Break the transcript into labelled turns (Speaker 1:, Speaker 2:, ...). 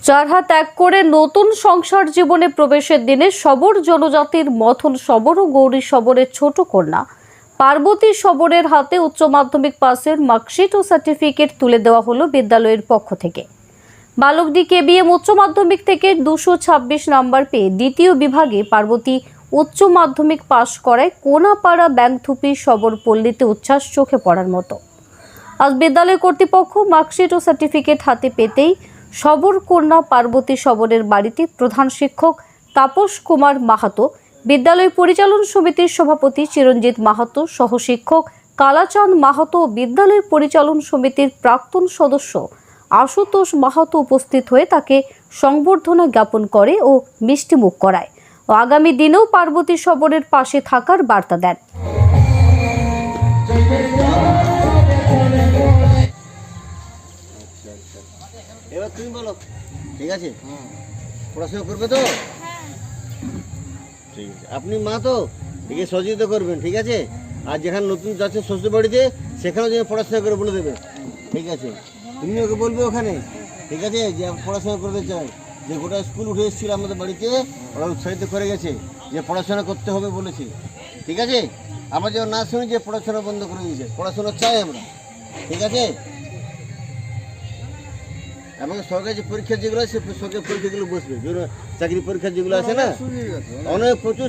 Speaker 1: চার হাত এক করে নতুন সংসার জীবনে প্রবেশের দিনে সবর জনজাতির মথন সবর ও গৌরী সবরের ছোট কন্যা পার্বতী সবরের হাতে উচ্চ মাধ্যমিক পাসের মার্কশিট ও সার্টিফিকেট তুলে দেওয়া হলো বিদ্যালয়ের পক্ষ থেকে। বালকডি কেবিএম উচ্চ মাধ্যমিক থেকে 226 নম্বর পেয়ে দ্বিতীয় বিভাগে পার্বতী উচ্চ মাধ্যমিক পাশ করায় কোনাপাড়া ব্যাংথুপি সবর পল্লীতে উচ্ছ্বাস চোখে পড়ার মতো। আজ বিদ্যালয় কর্তৃপক্ষ মার্কশিট ও সার্টিফিকেট হাতে পেতেই সবর কন্যা পার্বতী সবরের বাড়িতে প্রধান শিক্ষক তাপস কুমার মাহাতো, বিদ্যালয় পরিচালন সমিতির সভাপতি চিরঞ্জিত মাহাতো, সহ শিক্ষক কালাচাঁদ মাহাতো, বিদ্যালয় পরিচালন সমিতির প্রাক্তন সদস্য আশুতোষ মাহাতো উপস্থিত হয়ে তাকে সংবর্ধনা জ্ঞাপন করে ও মিষ্টিমুখ করায় ও আগামী দিনেও পার্বতী সবরের পাশে থাকার বার্তা দেন।
Speaker 2: এবার তুমি বলো, ঠিক আছে? পড়াশোনা করবে তো? ঠিক আছে। আপনি মা তো একে সহযোগিতা করবেন, ঠিক আছে? আর যেখানে নতুন যাচ্ছে শ্বশুর বাড়িতে সেখানেও যেন পড়াশোনা করে বলে দেবে, ঠিক আছে? তুমি ওকে বলবে ওখানে, ঠিক আছে, যে পড়াশোনা করতে চাই, যে গোটা স্কুল উঠে এসেছিল আমাদের বাড়িতে, ওরা উৎসাহিত করে গেছে যে পড়াশোনা করতে হবে বলেছে, ঠিক আছে? আমরা যেন না শুনি যে পড়াশোনা বন্ধ করে দিয়েছে, পড়াশোনা চাই আমরা, ঠিক আছে? এবং সরকারি যে পরীক্ষা যেগুলো আছে সরকারি পরীক্ষাগুলো বসবে, চাকরি পরীক্ষা যেগুলো আছে না, অনেক প্রচুর